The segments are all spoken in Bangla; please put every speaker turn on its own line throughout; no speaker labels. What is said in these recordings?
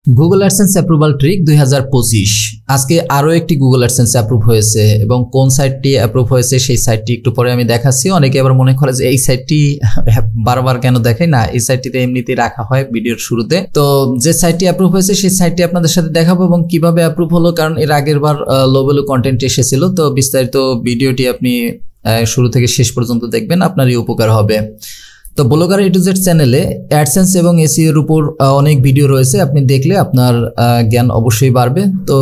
গুগল অ্যাডসেন্স অ্যাপ্রুভাল ট্রিক 2025 আজকে আরো একটি গুগল অ্যাডসেন্স অ্যাপ্রুভ হয়েছে এবং কোন সাইটটি অ্যাপ্রুভ হয়েছে সেই সাইটটি একটু পরে আমি দেখাচ্ছি। অনেকে আবার মনে করে যে এই সাইটটি বারবার কেন দেখাই না, এই সাইটটিতে এমনিতেই রাখা হয় ভিডিওর শুরুতে। তো যে সাইটটি অ্যাপ্রুভ হয়েছে সেই সাইটটি আপনাদের সাথে দেখাবো এবং কিভাবে অ্যাপ্রুভ হলো, কারণ এর আগের বার লো ভ্যালু কন্টেন্ট এসেছিল। তো বিস্তারিত ভিডিওটি আপনি শুরু থেকে শেষ পর্যন্ত দেখবেন, আপনারই উপকার হবে। তো ব্লগার এ টু জেড চ্যানেলে অ্যাডসেন্স এবং এসইও এর উপর অনেক ভিডিও রয়েছে, আপনি দেখলে আপনার জ্ঞান অবশ্যই বাড়বে। তো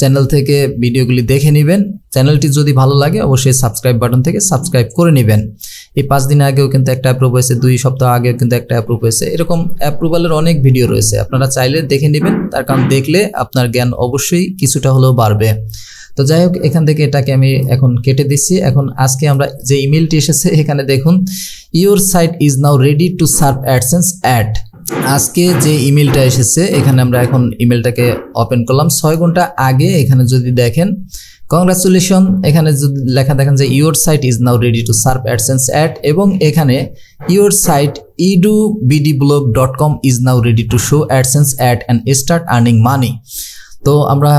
চ্যানেল থেকে ভিডিওগুলি দেখে নেবেন। চ্যানেলটি যদি ভালো লাগে অবশ্যই সাবস্ক্রাইব বাটন থেকে সাবস্ক্রাইব করে নেবেন। এই 5 দিন আগেও কিন্তু একটা অ্যাপ্রুভ হয়েছে, 2 সপ্তাহ আগেও কিন্তু একটা অ্যাপ্রুভ হয়েছে। এরকম অ্যাপ্রুভালের অনেক ভিডিও রয়েছে, আপনারা চাইলে দেখে নেবেন, তার কারণ দেখলে আপনার জ্ঞান অবশ্যই কিছুটা হলেও বাড়বে। তো যাই হোক, এখান থেকে এটাকে আমি এখন কেটে দিচ্ছি। এখন আজকে আমরা যে ইমেলটি এসেছে এখানে দেখুন, your site is now ready to serve AdSense ad. আজকে যে ইমেলটা এসেছে এখানে আমরা এখন ইমেলটাকে ওপেন করলাম 6 ঘন্টা আগে। এখানে যদি দেখেন কংগ্রাচুলেশন, এখানে যদি লেখা দেখেন যে your site is now ready to serve AdSense ad, এবং এখানে your site edubdblog.com is now ready to show AdSense ad and start earning money. তো আমরা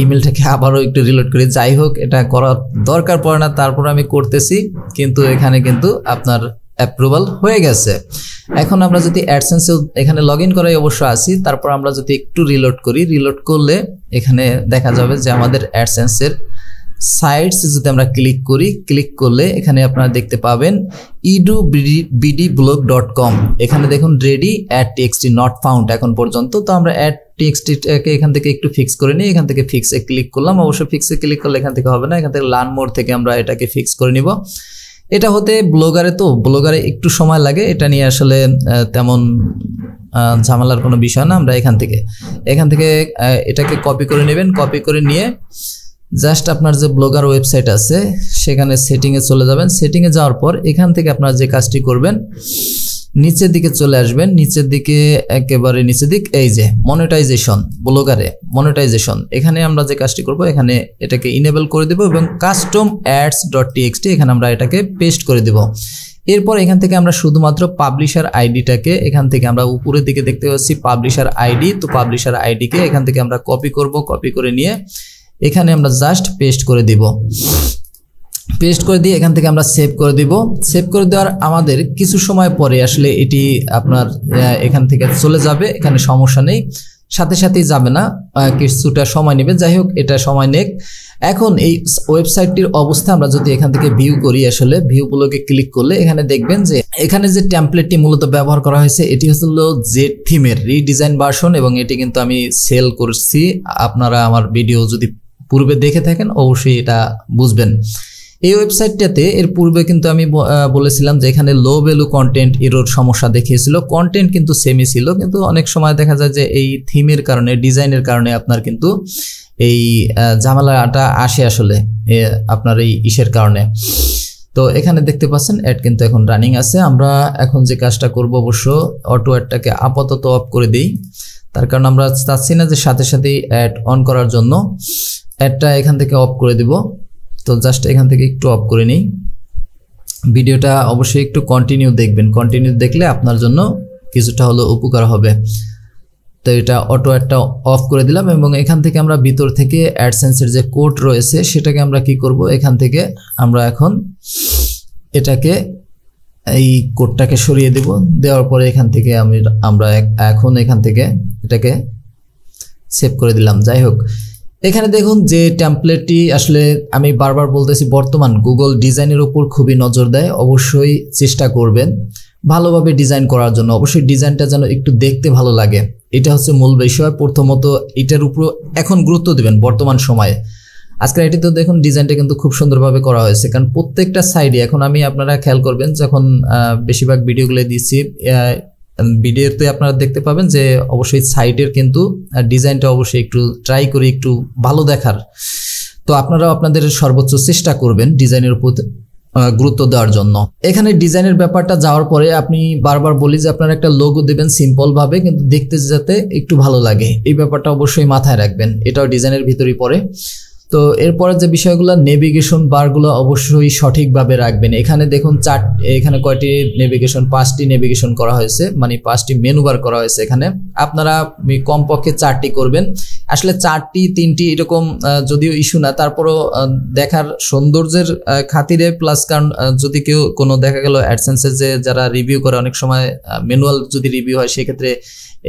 ইমেলটাকে আবারও একটু রিলোড করি। যাই হোক, এটা করার দরকার পড়ে না, তারপর আমি করতেছি, কিন্তু এখানে কিন্তু আপনার অ্যাপ্রুভাল হয়ে গেছে। এখন আমরা যদি অ্যাডসেন্সে এখানে লগ ইন করাই অবশ্য আসি, তারপর আমরা যদি একটু রিলোড করি, রিলোড করলে এখানে দেখা যাবে যে আমাদের অ্যাডসেন্সের সাইটস যদি আমরা ক্লিক করি, ক্লিক করলে এখানে আপনারা দেখতে পাবেন edubdblog.com। এখানে দেখুন ready ad TXT not found এখন পর্যন্ত। তো আমরা অ্যাড টিএক্সটিটাকে এখান থেকে একটু ফিক্স করে নিই। এখান থেকে ফিক্সে ক্লিক করলাম। অবশ্য ফিক্সে ক্লিক করলে এখান থেকে হবে না, এখান থেকে লার্ন মোর থেকে আমরা এটাকে ফিক্স করে নিব। এটা হতে ব্লগারে একটু সময় লাগে, এটা নিয়ে আসলে তেমন ঝামেলার কোনো বিষয় না। আমরা এখান থেকে এটাকে কপি করে নেবেন। কপি করে নিয়ে জাস্ট আপনার যে ব্লগার ওয়েবসাইট আছে সেখানে সেটিংয়ে চলে যাবেন। সেটিংয়ে যাওয়ার পর এখান থেকে আপনারা যে কাজটি করবেন, নিচের দিকে চলে আসবেন। নিচের দিকে একেবারে নিচের দিক, এই যে মনিটাইজেশন, ব্লগারে মনিটাইজেশন, এখানে আমরা যে কাজটি করব, এখানে এটাকে ইনেবল করে দেব এবং কাস্টম অ্যাডস.txt এখানে আমরা এটাকে পেস্ট করে দেব। এরপর এখান থেকে আমরা শুধুমাত্র পাবলিশার আইডিটাকে, এখান থেকে আমরা উপরের দিকে দেখতে পাচ্ছি পাবলিশার আইডি, তো পাবলিশার আইডিকে এখান থেকে আমরা কপি করব। কপি করে নিয়ে এখানে আমরা জাস্ট পেস্ট করে দিব। পেস্ট করে দিয়ে এখান থেকে আমরা সেভ করে দিব। সেভ করে দেওয়ার আমাদের কিছু সময় পরে আসলে এটি আপনার এখান থেকে চলে যাবে, এখানে সমস্যা নেই, সাথে সাথেই যাবে না, কিছুটা সময় নেবে। যাই হোক, এটা সময় নেক। এখন এই ওয়েবসাইটটির অবস্থা আমরা যদি এখান থেকে ভিউ করি, আসলে ভিউ ব্লগে ক্লিক করলে এখানে দেখবেন যে এখানে যে টেমপ্লেটটি মূলত ব্যবহার করা হয়েছে এটি হলো জেড থিমের রিডিজাইন ভার্সন, এবং এটি কিন্তু আমি সেল করছি। আপনারা আমার ভিডিও যদি পূর্বে দেখে থাকেন অবশ্যই এটা বুঝবেন। এই ওয়েবসাইটটাতে এর পূর্বে কিন্তু আমি বলেছিলাম যে এখানে লো ভ্যালু কন্টেন্ট এরর সমস্যা দেখিয়েছিল। কন্টেন্ট কিন্তু সেমই ছিল, কিন্তু অনেক সময় দেখা যায় যে এই থিমের কারণে, ডিজাইনের কারণে আপনার কিন্তু এই ঝামেলাটা আসে আসলে আপনার এই ইসের কারণে। তো এখানে দেখতে পাচ্ছেন অ্যাড কিন্তু এখন রানিং আছে। আমরা এখন যে কাজটা করব, অবশ্য অটো অ্যাডটাকে আপাতত অফ করে দিই, তার কারণ আমরা চাচ্ছি না যে সাথে সাথেই অ্যাড অন করার জন্য। অ্যাডটা এখান থেকে অফ করে দিব। তো জাস্ট এখান থেকে একটু অফ করে নিই। ভিডিওটা অবশ্যই একটু কন্টিনিউ দেখবেন, কন্টিনিউ দেখলে আপনার জন্য কিছুটা হলো উপকার হবে। তো এটা অটো অ্যাডটা অফ করে দিলাম এবং এখান থেকে আমরা ভিতর থেকে অ্যাডসেন্সের যে কোড রয়েছে সেটাকে আমরা কি করব, এখান থেকে আমরা এখন এটাকে এই কোডটাকে সরিয়ে দেব। দেওয়ার পরে এখান থেকে আমরা এখন এখান থেকে এটাকে সেভ করে দিলাম। যাই হোক, এখানে দেখুন যে টেমপ্লেটটি আসলে আমি বারবার বলতেছি, বর্তমান গুগল ডিজাইনের উপর খুবই নজর দেয়। অবশ্যই চেষ্টা করবেন ভালোভাবে ডিজাইন করার জন্য। অবশ্যই ডিজাইনটা যেন একটু দেখতে ভালো লাগে, এটা হচ্ছে মূল বিষয়। প্রথমত এটার উপর এখন গুরুত্ব দিবেন বর্তমান সময়ে। আজকের এটি তো দেখুন ডিজাইনটা কিন্তু খুব সুন্দরভাবে করা হয়েছে, কারণ প্রত্যেকটা সাইডে এখন আমি আপনারা খেয়াল করবেন যখন বেশিরভাগ ভিডিওগুলো দিচ্ছি, ভিডিওতে আপনারা দেখতে পাবেন যে অবশ্যই সাইডের কিন্তু ডিজাইনটা অবশ্যই একটু ট্রাই করি একটু ভালো দেখার। তো আপনারাও আপনাদের সর্বোচ্চ চেষ্টা করবেন ডিজাইনের উপর গুরুত্ব দেওয়ার জন্য। এখানে ডিজাইনের ব্যাপারটা যাওয়ার পরে আপনি বারবার বলি যে আপনারা একটা লোগো দেবেন সিম্পল ভাবে, কিন্তু দেখতে যাতে একটু ভালো লাগে, এই ব্যাপারটা অবশ্যই মাথায় রাখবেন। এটাও ডিজাইনের ভিতরেই পড়ে। তো এরপরে যে বিষয়গুলো, নেভিগেশন বারগুলো অবশ্যই সঠিকভাবে রাখবেন। এখানে দেখুন এখানে কয়টি নেভিগেশন, 5টি নেভিগেশন করা হয়েছে, মানে 5টি মেনু বার করা হয়েছে। এখানে আপনারা কমপক্ষে 4টি করবেন। আসলে 4টি 3টি এরকম যদিও ইস্যু না, তারপরও দেখার সৌন্দর্যের খাতিরে, প্লাস কারণ যদি কেউ কোনো দেখা গেল অ্যাডসেন্সের যে যারা রিভিউ করে, অনেক সময় ম্যানুয়াল যদি রিভিউ হয় সেক্ষেত্রে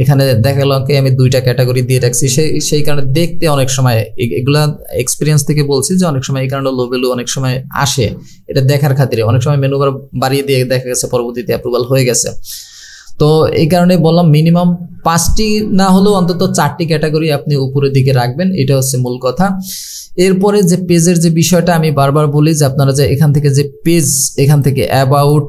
এখানে দেখা গেল আমি 2টা ক্যাটাগরি দিয়ে রাখছি, সেই কারণে দেখতে অনেক সময় এগুলা এক্সপিরিয়েন্স থেকে বলছি যে অনেক সময় এই কারণে লো ভ্যালু অনেক সময় আসে। এটা দেখার খাতিরে অনেক সময় মেনু বার বাড়িয়ে দিয়ে দেখা গেছে পরবর্তীতে অ্যাপ্রুভাল হয়ে গেছে। তো এই কারণে বললাম মিনিমাম 5টি না হলেও অন্তত 4টি ক্যাটাগরি আপনি উপরের দিকে রাখবেন, এটা হচ্ছে মূল কথা। এরপরে যে পেজের যে বিষয়টা আমি বারবার বলি যে আপনারা যে এখান থেকে যে পেজ, এখান থেকে অ্যাবাউট,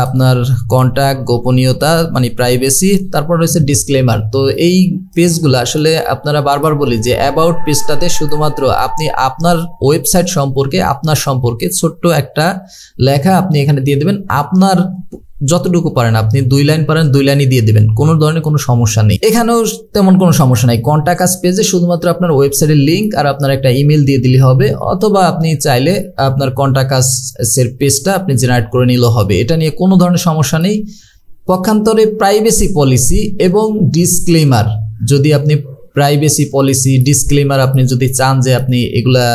আপনার কন্ট্যাক্ট, গোপনীয়তা মানে প্রাইভেসি, তারপর রয়েছে ডিসক্লেমার। তো এই পেজগুলো আসলে আপনারা বারবার বলি যে অ্যাবাউট পেজটাতে শুধুমাত্র আপনি আপনার ওয়েবসাইট সম্পর্কে, আপনার সম্পর্কে ছোট্ট একটা লেখা আপনি এখানে দিয়ে দেবেন। আপনার যতটুকু পারেন, আপনি 2 লাইন পারেন 2 লাইনই দিয়ে দেবেন, কোনো ধরনের কোনো সমস্যা নেই। এখানেও তেমন কোনো সমস্যা নাই। কন্ট্যাক্ট আস পেজে শুধুমাত্র আপনার ওয়েবসাইটের লিঙ্ক আর আপনার একটা ইমেল দিয়ে দিলে হবে, অথবা আপনি চাইলে আপনার কন্ট্যাক্ট আস-এর পেজটা আপনি জেনারেট করে নিলেও হবে, এটা নিয়ে কোনো ধরনের সমস্যা নেই। পক্ষান্তরে প্রাইভেসি পলিসি এবং ডিসক্লেমার, যদি আপনি প্রাইভেসি পলিসি, ডিসক্লেমার আপনি যদি চান যে আপনি এগুলা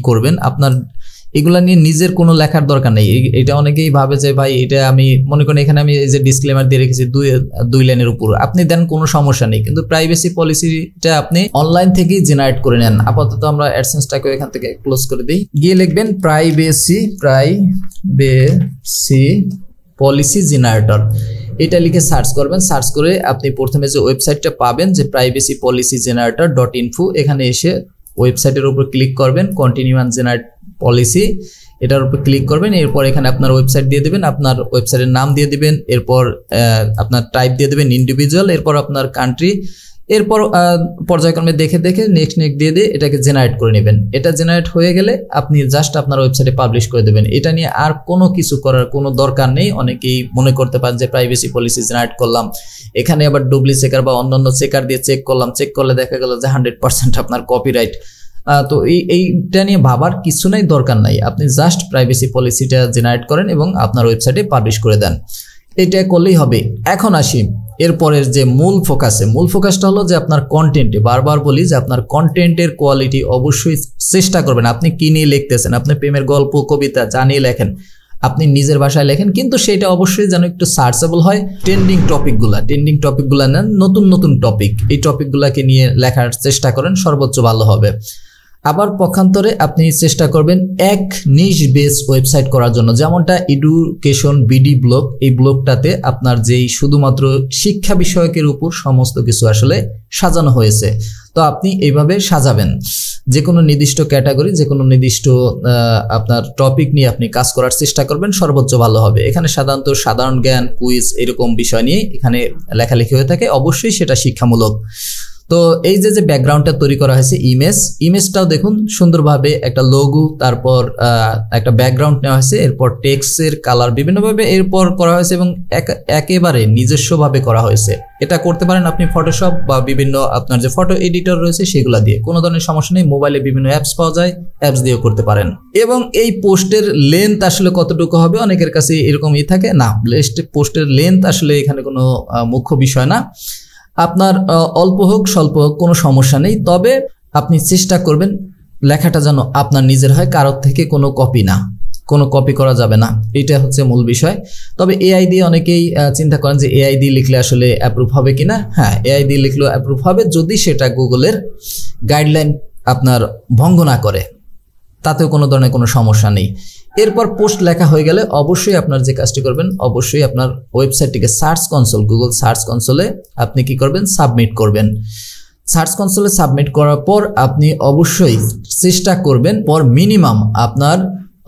করবেন, আপনার এগুলা নিয়ে নিজের কোনো লেখার দরকার নেই। এটা অনেকেই ভাবে যে ভাই এটা আমি মনে করেন এখানে আমি এই যে ডিসক্লেমার দিয়ে রেখেছি 2 লাইনের উপর, আপনি দেন কোনো সমস্যা নেই। কিন্তু প্রাইভেসি পলিসিটা আপনি অনলাইন থেকেই জেনারেট করে নেন। আপাতত আমরা অ্যাডসেন্সটাকে এখান থেকে ক্লোজ করে দিই, গিয়ে লিখবেন প্রাইভেসি পলিসি জেনারেটর, এটা লিখে সার্চ করবেন। সার্চ করে আপনি প্রথমে যে ওয়েবসাইটটা পাবেন যে প্রাইভেসি পলিসি জেনারেটর .info, এখানে এসে ওয়েবসাইটের উপর ক্লিক করবেন, কন্টিনিউ অ্যান্ড জেনারেট পলিসি, এটার উপর ক্লিক করবেন। এরপর এখানে আপনার ওয়েবসাইট দিয়ে দেবেন, আপনার ওয়েবসাইটের নাম দিয়ে দিবেন, এরপর আপনার টাইপ দিয়ে দেবেন ইন্ডিভিজুয়াল, এরপর আপনার কান্ট্রি, এরপর পর্যায়ক্রমে দেখে নেক্সট দিয়ে দিয়ে এটাকে জেনারেট করে নেবেন। এটা জেনারেট হয়ে গেলে আপনি জাস্ট আপনার ওয়েবসাইটে পাবলিশ করে দেবেন। এটা নিয়ে আর কোনো কিছু করার কোনো দরকার নেই। অনেকেই মনে করতে পারেন যে প্রাইভেসি পলিসি জেনারেট করলাম, এখানে আবার ডুপ্লি চেকার বা অন্যান্য চেকার দিয়ে চেক করলাম, চেক করলে দেখা গেল যে 100% আপনার কপিরাইট। তো এইটা নিয়ে ভাবার কিছু নাই, দরকার নাই। আপনি জাস্ট প্রাইভেসি পলিসিটা জেনারেট করেন এবং আপনার ওয়েবসাইটে পাবলিশ করে দেন, এটা করলেই হবে। এখন আসি এরপরের যে মূল ফোকাসটা হলো যে আপনার কন্টেন্টে, বারবার বলি যে আপনার কন্টেন্টের কোয়ালিটি অবশ্যই চেষ্টা করবেন। আপনি কি নিয়ে লিখতেছেন, আপনি প্রেমের গল্প, কবিতা যা নিয়ে লেখেন আপনি নিজের ভাষায় লেখেন, কিন্তু সেটা অবশ্যই যেন একটু সার্চেবল হয়। ট্রেন্ডিং টপিকগুলা নেন, নতুন টপিক, এই টপিকগুলাকে নিয়ে লেখার চেষ্টা করেন, সর্বোচ্চ ভালো হবে। আবার পক্ষান্তরে আপনি চেষ্টা করবেন এক নিশ বেস ওয়েবসাইট করার জন্য, যেমনটা এডুকেশন বিডি ব্লগ, এই ব্লগটাতে আপনার যেই শুধুমাত্র শিক্ষা বিষয়কের উপর সমস্ত কিছু আসলে সাজানো হয়েছে। তো আপনি এইভাবে সাজাবেন, যে কোনো নির্দিষ্ট ক্যাটাগরি, যে কোনো নির্দিষ্ট আপনার টপিক নিয়ে আপনি কাজ করার চেষ্টা করবেন, সর্বোচ্চ ভালো হবে। এখানে সাধারণত সাধারণ জ্ঞান, কুইজ এরকম বিষয় নিয়ে এখানে লেখালেখি হয়ে থাকে, অবশ্যই সেটা শিক্ষামূলক। তো এই যে ব্যাকগ্রাউন্ডটা তৈরি করা হয়েছে ইমেজটাও দেখুন সুন্দরভাবে একটা লোগো, তারপর একটা ব্যাকগ্রাউন্ড নেওয়া হয়েছে, এরপর টেক্সটের কালার বিভিন্নভাবে এরপর করা হয়েছে এবং একেবারে নিজস্বভাবে করা হয়েছে। এটা করতে পারেন আপনি ফটোশপ বা বিভিন্ন আপনার যে ফটো এডিটর রয়েছে সেগুলা দিয়ে, কোনো ধরনের সমস্যা নেই। মোবাইলে বিভিন্ন অ্যাপস পাওয়া যায়, অ্যাপস দিয়েও করতে পারেন। এবং এই পোস্টের লেন্থ আসলে কতটুকু হবে, অনেকের কাছে এরকমই থাকে না, পোস্টের লেন্থ আসলে এখানে কোনো মুখ্য বিষয় না। আপনার অল্প হোক স্বল্প হোক কোনো সমস্যা নেই, তবে আপনি চেষ্টা করবেন লেখাটা যেন আপনার নিজের হয়, কারোর থেকে কোনো কপি করা যাবে না, এটা হচ্ছে মূল বিষয়। তবে এআই দিয়ে অনেকেই চিন্তা করেন যে এআই দিয়ে লিখলে আসলে অ্যাপ্রুভ হবে কিনা। হ্যাঁ, এআই দিয়ে লিখলেও অ্যাপ্রুভ হবে যদি সেটা গুগলের গাইডলাইন আপনার ভঙ্গ না করে, তাতেও কোনো ধরনের কোনো সমস্যা নেই। এরপর পোস্ট লেখা হয়ে গেলে অবশ্যই আপনার যে কাজটি করবেন, অবশ্যই আপনার ওয়েবসাইটটিকে সার্চ কনসোল, গুগল সার্চ কনসোলে আপনি কি করবেন, সাবমিট করবেন। সার্চ কনসোলে সাবমিট করার পর আপনি অবশ্যই চেষ্টা করবেন মিনিমাম আপনার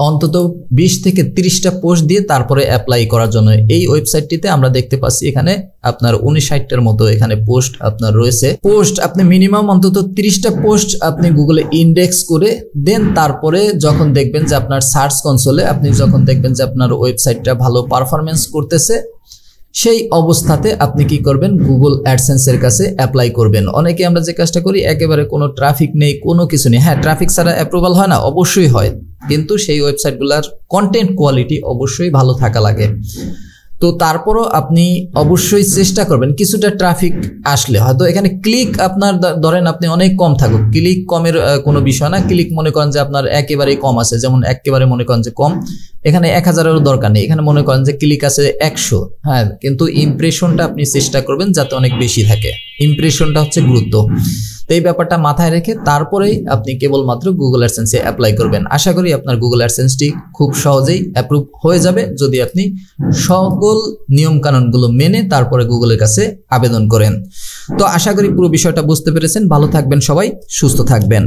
অন্তত 20 থেকে 30টা পোস্ট দিয়ে তারপরে অ্যাপ্লাই করার জন্য। এই ওয়েবসাইটটিতে আমরা দেখতে পাচ্ছি এখানে আপনার 59-60টার মতো এখানে পোস্ট আপনার রয়েছে। পোস্ট আপনি মিনিমাম অন্তত 30টা পোস্ট আপনি গুগলে ইন্ডেক্স করে দেন, তারপরে যখন দেখবেন যে আপনার সার্চ কনসোলে আপনি যখন দেখবেন যে আপনার ওয়েবসাইটটা ভালো পারফরমেন্স করতেছে, সেই অবস্থাতে আপনি কি করবেন, গুগল অ্যাডসেন্সের কাছে অ্যাপ্লাই করবেন। অনেকে আমরা যে কাজটা করি, একেবারে কোনো ট্রাফিক নেই, কোনো কিছু নেই। হ্যাঁ, ট্রাফিক ছাড়া অ্যাপ্রুভাল হয় না, অবশ্যই হয়, কিন্তু সেই ওয়েবসাইটগুলোর কন্টেন্ট কোয়ালিটি অবশ্যই ভালো থাকা লাগে। তো তারপরও আপনি অবশ্যই চেষ্টা করবেন, কিছুটা ট্রাফিক আসলে হয়তো এখানে ক্লিক আপনার ধরেন আপনি অনেক কম থাকুক, ক্লিক কমের কোনো বিষয় না। ক্লিক মনে করেন যে আপনার একেবারেই কম আছে, যেমন একেবারে মনে করেন যে কম, এখানে 1000-এরও দরকার নেই, এখানে মনে করেন যে ক্লিক আছে 100। হ্যাঁ, কিন্তু ইমপ্রেশনটা আপনি চেষ্টা করবেন যাতে অনেক বেশি থাকে, ইমপ্রেশনটা হচ্ছে গুরুত্ব। তো এই ব্যাপারটা মাথায় রেখে তারপরেই আপনি কেবলমাত্র গুগল অ্যাডসেন্সে অ্যাপ্লাই করবেন। আশা করি আপনার গুগল অ্যাডসেন্সটি খুব সহজেই অ্যাপ্রুভ হয়ে যাবে যদি আপনি সকল নিয়মকানুনগুলো মেনে তারপরে গুগলের কাছে আবেদন করেন। তো আশা করি পুরো বিষয়টা বুঝতে পেরেছেন। ভালো থাকবেন সবাই, সুস্থ থাকবেন।